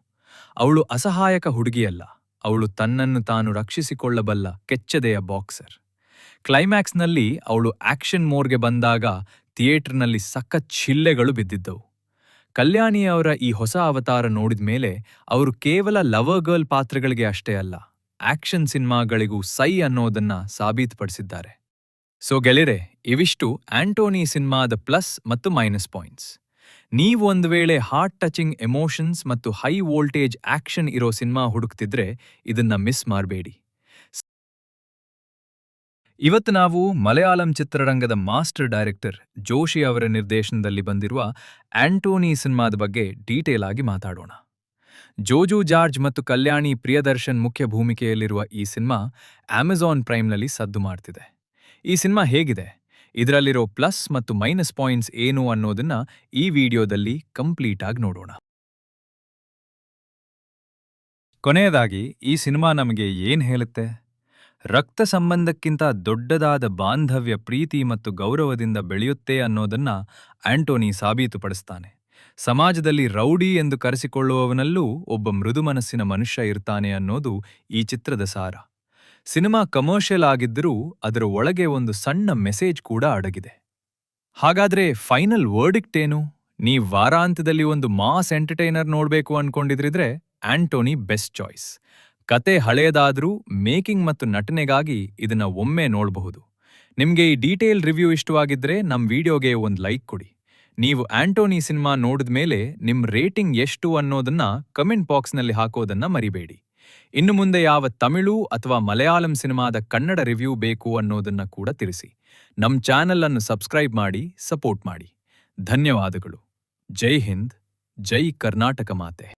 ಅವಳು ಅಸಹಾಯಕ ಹುಡುಗಿಯಲ್ಲ, ಅವಳು ತನ್ನನ್ನು ತಾನು ರಕ್ಷಿಸಿಕೊಳ್ಳಬಲ್ಲ ಕೆಚ್ಚದೆಯ ಬಾಕ್ಸರ್. ಕ್ಲೈಮ್ಯಾಕ್ಸ್ನಲ್ಲಿ ಅವಳು ಆಕ್ಷನ್ ಮೋಡ್ಗೆ ಬಂದಾಗ ಥಿಯೇಟರ್ನಲ್ಲಿ ಸಖತ್ ಚಿಲ್ಲೆಗಳು ಬಿದ್ದಿದ್ದವು. ಕಲ್ಯಾಣಿ ಅವರ ಈ ಹೊಸ ಅವತಾರ ನೋಡಿದ ಮೇಲೆ ಅವರು ಕೇವಲ ಲವರ್ ಗರ್ಲ್ ಪಾತ್ರಗಳಿಗೆ ಅಷ್ಟೇ ಅಲ್ಲ, ಆಕ್ಷನ್ ಸಿನಿಮಾಗಳಿಗೂ ಸೈ ಅನ್ನೋದನ್ನ ಸಾಬೀತುಪಡಿಸಿದ್ದಾರೆ. ಸೊ ಗೆಳೆಯರೆ, ಇವಿಷ್ಟು ಆಂಟೋನಿ ಸಿನಿಮಾದ ಪ್ಲಸ್ ಮತ್ತು ಮೈನಸ್ ಪಾಯಿಂಟ್ಸ್. ನೀವು ಒಂದು ವೇಳೆ ಹಾರ್ಟ್ ಟಚಿಂಗ್ ಎಮೋಷನ್ಸ್ ಮತ್ತು ಹೈ ವೋಲ್ಟೇಜ್ ಆಕ್ಷನ್ ಇರೋ ಸಿನಿಮಾ ಹುಡುಕ್ತಿದ್ರೆ ಇದನ್ನ ಮಿಸ್ ಮಾಡಬೇಡಿ. ಇವತ್ತು ನಾವು ಮಲಯಾಳಂ ಚಿತ್ರರಂಗದ ಮಾಸ್ಟರ್ ಡೈರೆಕ್ಟರ್ ಜೋಶಿ ಅವರ ನಿರ್ದೇಶನದಲ್ಲಿ ಬಂದಿರುವ ಆಂಟೋನಿ ಸಿನಿಮಾದ ಬಗ್ಗೆ ಡೀಟೇಲ್ ಆಗಿ ಮಾತಾಡೋಣ. ಜೋಜು ಜಾರ್ಜ್ ಮತ್ತು ಕಲ್ಯಾಣಿ ಪ್ರಿಯದರ್ಶನ್ ಮುಖ್ಯ ಭೂಮಿಕೆಯಲ್ಲಿರುವ ಈ ಸಿನಿಮಾ ಅಮೆಜಾನ್ ಪ್ರೈಮ್ನಲ್ಲಿ ಸದ್ದು ಮಾಡ್ತಿದೆ. ಈ ಸಿನಿಮಾ ಹೇಗಿದೆ, ಇದರಲ್ಲಿರೋ ಪ್ಲಸ್ ಮತ್ತು ಮೈನಸ್ ಪಾಯಿಂಟ್ಸ್ ಏನು ಅನ್ನೋದನ್ನ ಈ ವಿಡಿಯೋದಲ್ಲಿ ಕಂಪ್ಲೀಟ್ ಆಗಿ ನೋಡೋಣ. ಕೊನೆಯದಾಗಿ ಈ ಸಿನಿಮಾ ನಮಗೆ ಏನ್ ಹೇಳುತ್ತೆ? ರಕ್ತ ಸಂಬಂಧಕ್ಕಿಂತ ದೊಡ್ಡದಾದ ಬಾಂಧವ್ಯ, ಪ್ರೀತಿ ಮತ್ತು ಗೌರವದಿಂದ ಬೆಳೆಯುತ್ತೆ ಅನ್ನೋದನ್ನ ಆಂಟೋನಿ ಸಾಬೀತುಪಡಿಸ್ತಾನೆ. ಸಮಾಜದಲ್ಲಿ ರೌಡಿ ಎಂದು ಕರೆಸಿಕೊಳ್ಳುವವನಲ್ಲೂ ಒಬ್ಬ ಮೃದು ಮನಸ್ಸಿನ ಮನುಷ್ಯ ಇರ್ತಾನೆ ಅನ್ನೋದು ಈ ಚಿತ್ರದ ಸಾರ. ಸಿನಿಮಾ ಕಮರ್ಷಿಯಲ್ ಆಗಿದ್ದರೂ ಅದರ ಒಳಗೆ ಒಂದು ಸಣ್ಣ ಮೆಸೇಜ್ ಕೂಡ ಅಡಗಿದೆ. ಹಾಗಾದ್ರೆ ಫೈನಲ್ ವರ್ಡಿಕ್ಟ್ ಏನು? ನೀವ್ ವಾರಾಂತ್ಯದಲ್ಲಿ ಒಂದು ಮಾಸ್ ಎಂಟರ್ಟೈನರ್ ನೋಡ್ಬೇಕು ಅನ್ಕೊಂಡಿದ್ರಿದ್ರೆ ಆಂಟೋನಿ ಬೆಸ್ಟ್ ಚಾಯ್ಸ್. ಕತೆ ಹಳೆಯದಾದ್ರೂ ಮೇಕಿಂಗ್ ಮತ್ತು ನಟನೆಗಾಗಿ ಇದನ್ನ ಒಮ್ಮೆ ನೋಡಬಹುದು. ನಿಮ್ಗೆ ಈ ಡೀಟೇಲ್ ರಿವ್ಯೂ ಇಷ್ಟವಾಗಿದ್ರೆ ನಮ್ ವಿಡಿಯೋಗೆ ಒಂದು ಲೈಕ್ ಕೊಡಿ. ನೀವು ಆಂಟೋನಿ ಸಿನಿಮಾ ನೋಡಿದ್ಮೇಲೆ ನಿಮ್ ರೇಟಿಂಗ್ ಎಷ್ಟು ಅನ್ನೋದನ್ನ ಕಮೆಂಟ್ ಬಾಕ್ಸ್ನಲ್ಲಿ ಹಾಕೋದನ್ನ ಮರಿಬೇಡಿ. ಇನ್ನು ಮುಂದೆ ಯಾವ ತಮಿಳು ಅಥವಾ ಮಲಯಾಳಂ ಸಿನಿಮಾದ ಕನ್ನಡ ರಿವ್ಯೂ ಬೇಕು ಅನ್ನೋದನ್ನ ಕೂಡ ತಿಳಿಸಿ. ನಮ್ ಚಾನೆಲ್ ಅನ್ನು ಸಬ್ಸ್ಕ್ರೈಬ್ ಮಾಡಿ ಸಪೋರ್ಟ್ ಮಾಡಿ. ಧನ್ಯವಾದಗಳು. ಜೈ ಹಿಂದ್, ಜೈ ಕರ್ನಾಟಕ ಮಾತೆ.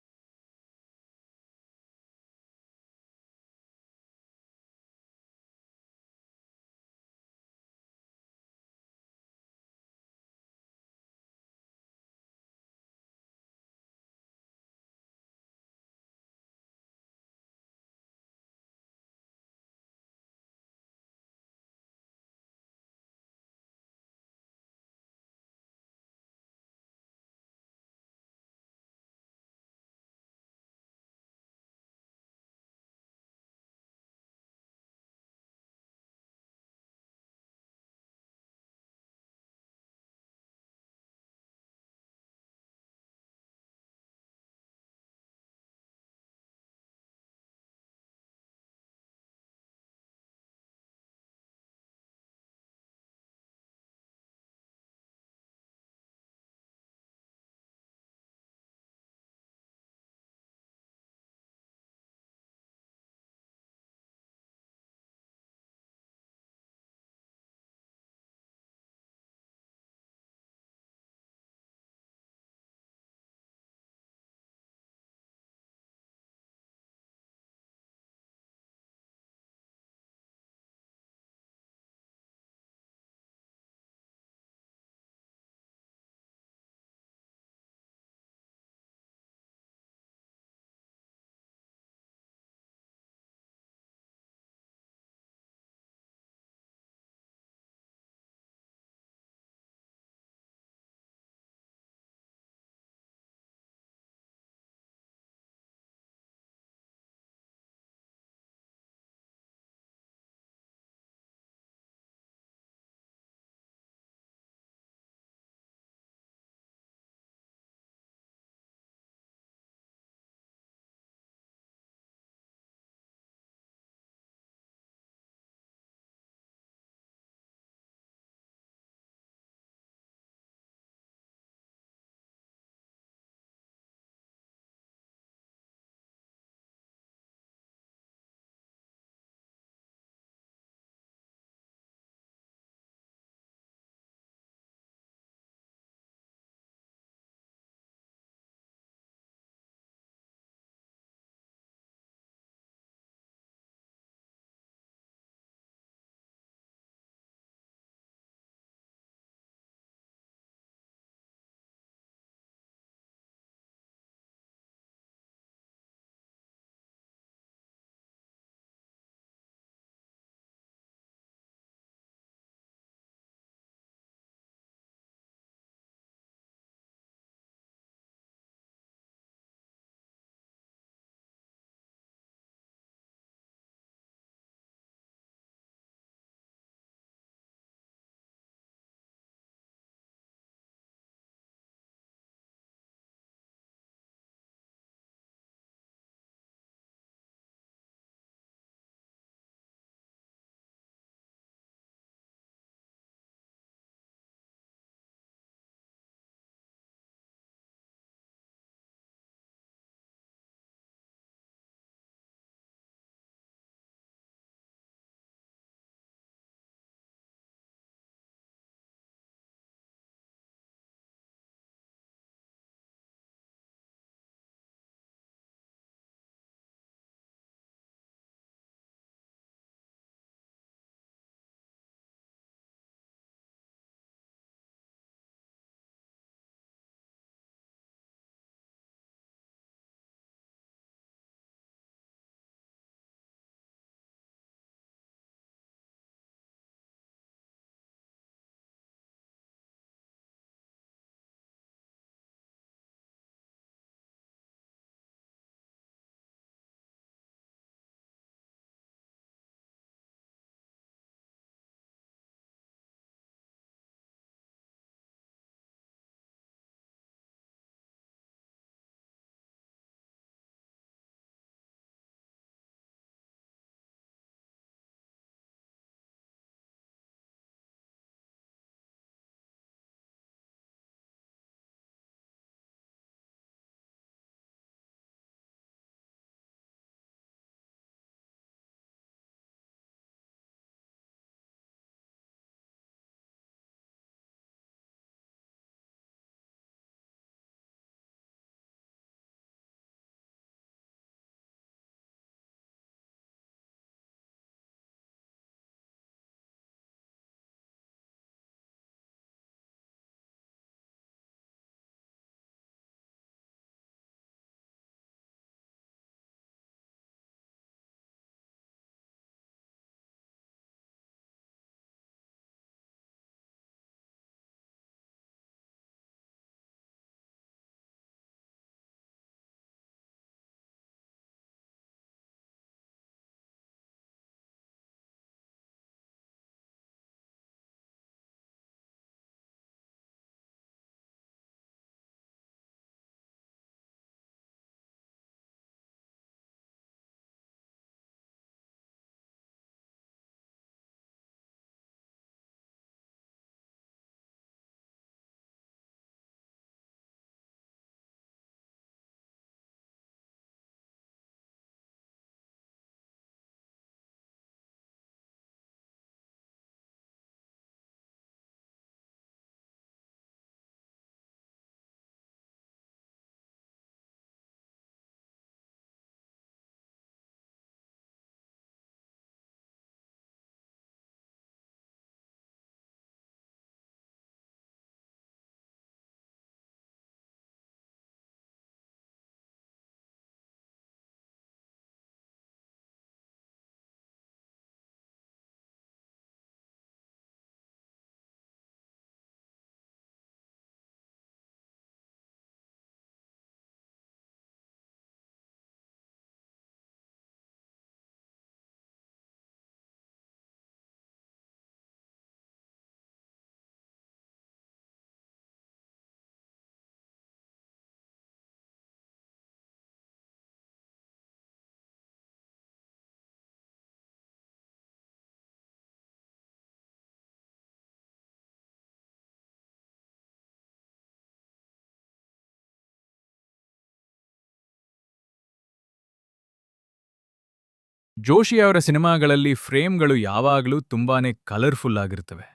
ಜೋಶಿ ಅವರ ಸಿನಿಮಾಗಳಲ್ಲಿ ಫ್ರೇಮ್ಗಳು ಯಾವಾಗಲೂ ತುಂಬಾನೇ ಕಲರ್ಫುಲ್ ಆಗಿರ್ತವೆ.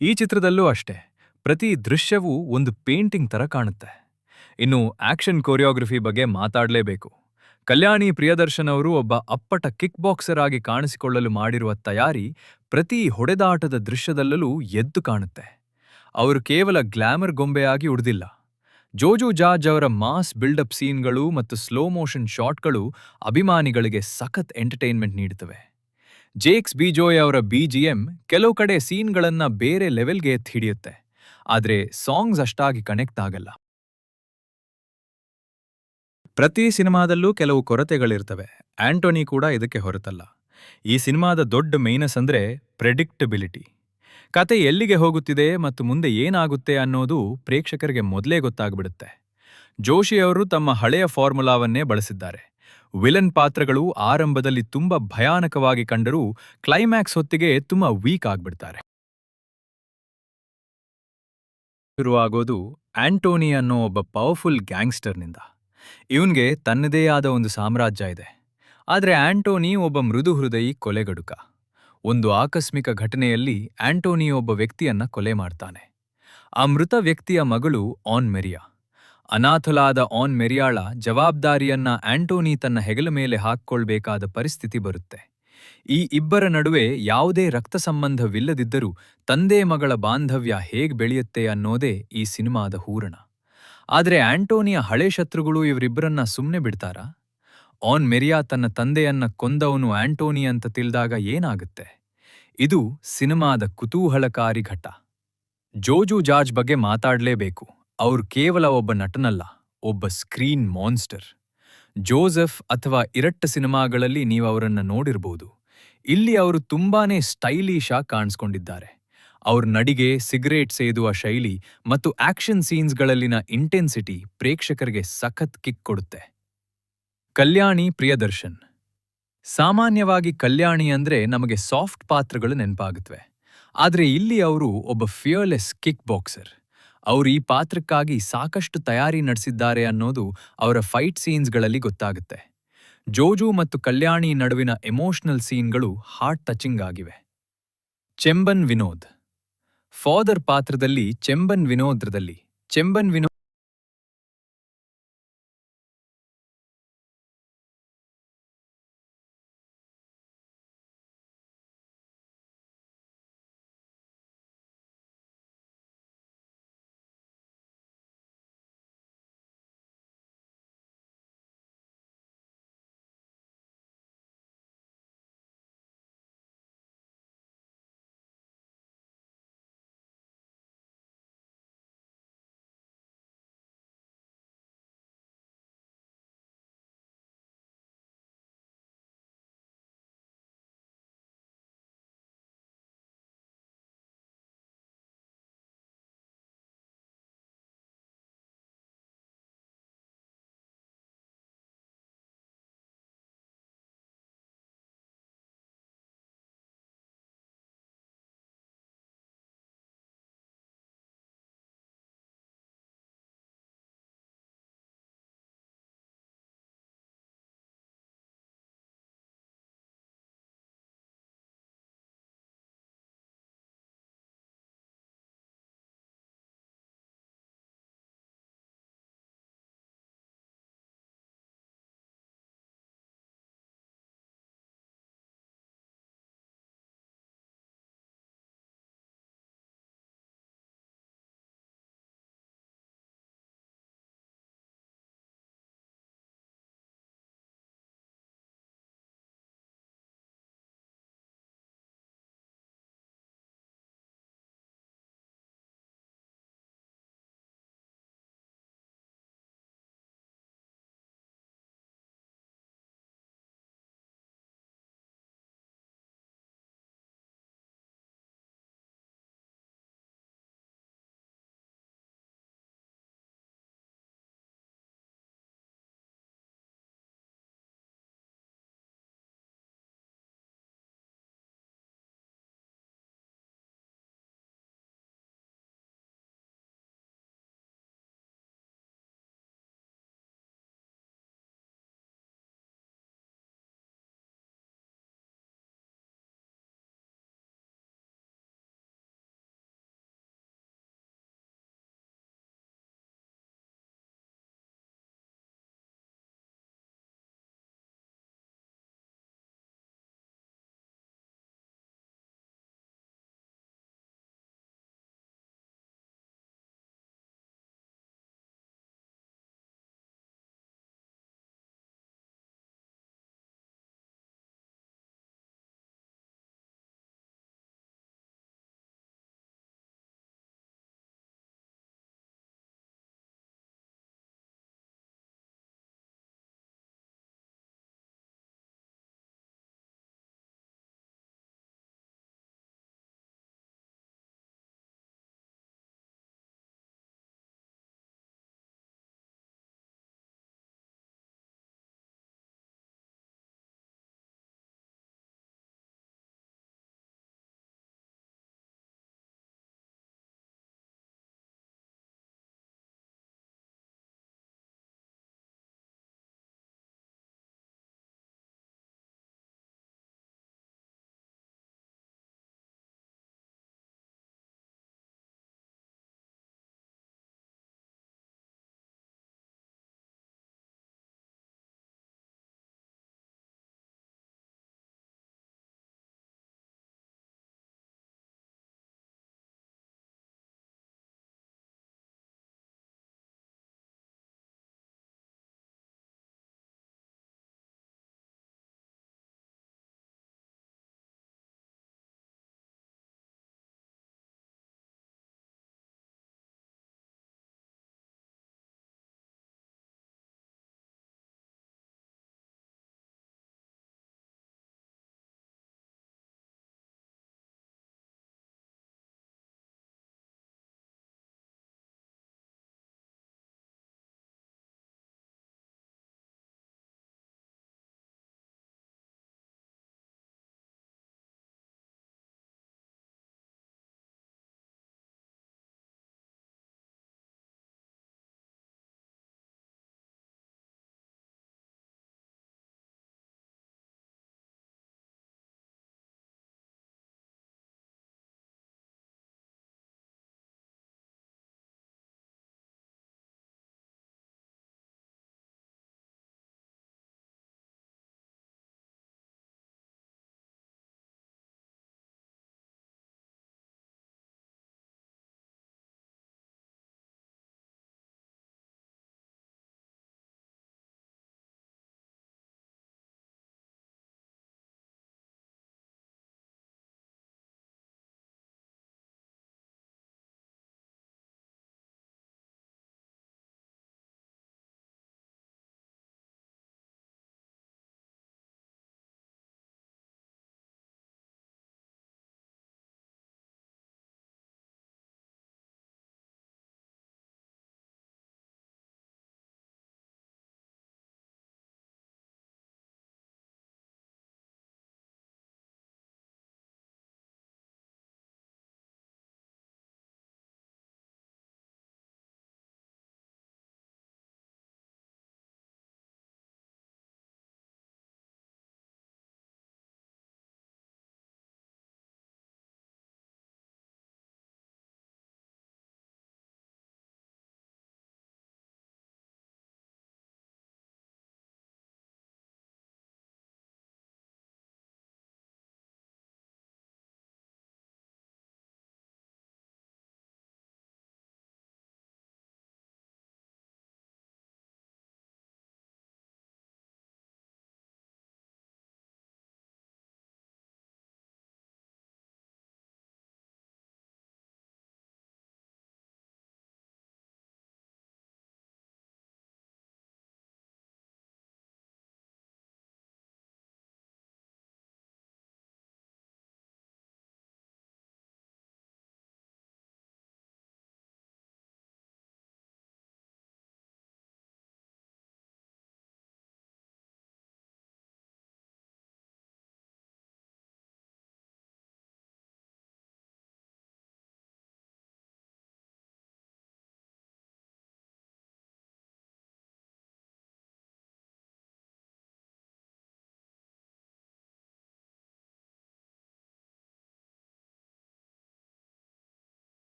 ಈ ಚಿತ್ರದಲ್ಲೂ ಅಷ್ಟೇ, ಪ್ರತಿ ದೃಶ್ಯವೂ ಒಂದು ಪೇಂಟಿಂಗ್ ತರ ಕಾಣುತ್ತೆ. ಇನ್ನು ಆಕ್ಷನ್ ಕೊರಿಯೋಗ್ರಫಿ ಬಗ್ಗೆ ಮಾತಾಡಲೇಬೇಕು. ಕಲ್ಯಾಣಿ ಪ್ರಿಯದರ್ಶನ್ ಅವರು ಒಬ್ಬ ಅಪ್ಪಟ ಕಿಕ್ ಬಾಕ್ಸರ್ ಆಗಿ ಕಾಣಿಸಿಕೊಳ್ಳಲು ಮಾಡಿರುವ ತಯಾರಿ ಪ್ರತಿ ಹೊಡೆದಾಟದ ದೃಶ್ಯದಲ್ಲೂ ಎದ್ದು ಕಾಣುತ್ತೆ. ಅವರು ಕೇವಲ ಗ್ಲಾಮರ್ ಗೊಂಬೆಯಾಗಿ ಉಳಿದಿಲ್ಲ. ಜೋಜು ಜಾರ್ಜ್ ಅವರ ಮಾಸ್ ಬಿಲ್ಡಪ್ ಸೀನ್ಗಳು ಮತ್ತು ಸ್ಲೋ ಮೋಷನ್ ಶಾಟ್ಗಳು ಅಭಿಮಾನಿಗಳಿಗೆ ಸಖತ್ ಎಂಟರ್ಟೈನ್ಮೆಂಟ್ ನೀಡುತ್ತವೆ. ಜೇಕ್ಸ್ ಬಿಜೋಯ್ ಅವರ BGM ಕೆಲವು ಕಡೆ ಸೀನ್ಗಳನ್ನ ಬೇರೆ ಲೆವೆಲ್ಗೆ ಎತ್ತಿ ಹಿಡಿಯುತ್ತೆ, ಆದ್ರೆ ಸಾಂಗ್ಸ್ ಅಷ್ಟಾಗಿ ಕನೆಕ್ಟ್ ಆಗಲ್ಲ. ಪ್ರತಿ ಸಿನಿಮಾದಲ್ಲೂ ಕೆಲವು ಕೊರತೆಗಳಿರ್ತವೆ. ಆಂಟೋನಿ ಕೂಡ ಇದಕ್ಕೆ ಹೊರತಲ್ಲ. ಈ ಸಿನಿಮಾದ ದೊಡ್ಡ ಮೈನಸ್ ಅಂದ್ರೆ ಪ್ರೆಡಿಕ್ಟಬಿಲಿಟಿ. ಕತೆ ಎಲ್ಲಿಗೆ ಹೋಗುತ್ತಿದೆ ಮತ್ತು ಮುಂದೆ ಏನಾಗುತ್ತೆ ಅನ್ನೋದು ಪ್ರೇಕ್ಷಕರಿಗೆ ಮೊದಲೇ ಗೊತ್ತಾಗ್ಬಿಡುತ್ತೆ. ಜೋಶಿ ಅವರು ತಮ್ಮ ಹಳೆಯ ಫಾರ್ಮುಲಾವನ್ನೇ ಬಳಸಿದ್ದಾರೆ. ವಿಲನ್ ಪಾತ್ರಗಳು ಆರಂಭದಲ್ಲಿ ತುಂಬಾ ಭಯಾನಕವಾಗಿ ಕಂಡರೂ ಕ್ಲೈಮ್ಯಾಕ್ಸ್ ಹೊತ್ತಿಗೆ ತುಂಬಾ ವೀಕ್ ಆಗ್ಬಿಡ್ತಾರೆ. ಶುರುವಾಗೋದು ಆಂಟೋನಿ ಅನ್ನೋ ಒಬ್ಬ ಪವರ್ಫುಲ್ ಗ್ಯಾಂಗ್ಸ್ಟರ್ನಿಂದ. ಇವನ್ಗೆ ತನ್ನದೇ ಆದ ಒಂದು ಸಾಮ್ರಾಜ್ಯ ಇದೆ. ಆದ್ರೆ ಆಂಟೋನಿ ಒಬ್ಬ ಮೃದು ಹೃದಯಿ ಕೊಲೆಗಡುಕ. ಒಂದು ಆಕಸ್ಮಿಕ ಘಟನೆಯಲ್ಲಿ ಆಂಟೋನಿ ಒಬ್ಬ ವ್ಯಕ್ತಿಯನ್ನ ಕೊಲೆ ಮಾಡ್ತಾನೆ. ಆ ಮೃತ ವ್ಯಕ್ತಿಯ ಮಗಳು ಆನ್ ಮೆರಿಯಾ. ಅನಾಥಲಾದ ಆನ್ ಮೆರಿಯಾಳ ಜವಾಬ್ದಾರಿಯನ್ನ ಆಂಟೋನಿ ತನ್ನ ಹೆಗಲ ಮೇಲೆ ಹಾಕ್ಕೊಳ್ಬೇಕಾದ ಪರಿಸ್ಥಿತಿ ಬರುತ್ತೆ. ಈ ಇಬ್ಬರ ನಡುವೆ ಯಾವುದೇ ರಕ್ತ ಸಂಬಂಧವಿಲ್ಲದಿದ್ದರೂ ತಂದೆ ಮಗಳ ಬಾಂಧವ್ಯ ಹೇಗ್ ಬೆಳೆಯುತ್ತೆ ಅನ್ನೋದೇ ಈ ಸಿನಿಮಾದ ಹೂರಣ. ಆದ್ರೆ ಆಂಟೋನಿಯ ಹಳೆ ಶತ್ರುಗಳು ಇವರಿಬ್ಬರನ್ನ ಸುಮ್ನೆ ಬಿಡ್ತಾರಾ? ಆನ್ ಮೆರಿಯಾ ತನ್ನ ತಂದೆಯನ್ನ ಕೊಂದವನು ಆಂಟೋನಿ ಅಂತ ತಿಳಿದಾಗ ಏನಾಗುತ್ತೆ? ಇದು ಸಿನಿಮಾದ ಕುತೂಹಲಕಾರಿ ಘಟ್ಟ. ಜೋಜು ಜಾರ್ಜ್ ಬಗ್ಗೆ ಮಾತಾಡಲೇಬೇಕು. ಅವ್ರು ಕೇವಲ ಒಬ್ಬ ನಟನಲ್ಲ, ಒಬ್ಬ ಸ್ಕ್ರೀನ್ ಮಾನ್ಸ್ಟರ್. ಜೋಸೆಫ್ ಅಥವಾ ಇರಟ್ಟ ಸಿನಿಮಾಗಳಲ್ಲಿ ನೀವು ಅವರನ್ನ ನೋಡಿರ್ಬೋದು. ಇಲ್ಲಿ ಅವರು ತುಂಬಾನೇ ಸ್ಟೈಲಿಶ್ ಆಗಿ ಕಾಣಿಸ್ಕೊಂಡಿದ್ದಾರೆ. ಅವ್ರ ನಡಿಗೆ, ಸಿಗರೇಟ್ ಸೇದುವ ಶೈಲಿ ಮತ್ತು ಆಕ್ಷನ್ ಸೀನ್ಸ್ಗಳಲ್ಲಿನ ಇಂಟೆನ್ಸಿಟಿ ಪ್ರೇಕ್ಷಕರಿಗೆ ಸಖತ್ ಕಿಕ್ ಕೊಡುತ್ತೆ. ಕಲ್ಯಾಣಿ ಪ್ರಿಯದರ್ಶನ್. ಸಾಮಾನ್ಯವಾಗಿ ಕಲ್ಯಾಣಿ ಅಂದ್ರೆ ನಮಗೆ ಸಾಫ್ಟ್ ಪಾತ್ರಗಳು ನೆನಪಾಗುತ್ತವೆ. ಆದ್ರೆ ಇಲ್ಲಿ ಅವರು ಒಬ್ಬ ಫಿಯರ್ಲೆಸ್ ಕಿಕ್ ಬಾಕ್ಸರ್. ಅವರು ಈ ಪಾತ್ರಕ್ಕಾಗಿ ಸಾಕಷ್ಟು ತಯಾರಿ ನಡೆಸಿದ್ದಾರೆ ಅನ್ನೋದು ಅವರ ಫೈಟ್ ಸೀನ್ಸ್ಗಳಲ್ಲಿ ಗೊತ್ತಾಗುತ್ತೆ. ಜೋಜು ಮತ್ತು ಕಲ್ಯಾಣಿ ನಡುವಿನ ಎಮೋಷನಲ್ ಸೀನ್ಗಳು ಹಾರ್ಟ್ ಟಚಿಂಗ್ ಆಗಿವೆ. ಚೆಂಬನ್ ವಿನೋದ್. ಫಾದರ್ ಪಾತ್ರದಲ್ಲಿ ಚೆಂಬನ್ ವಿನೋದ್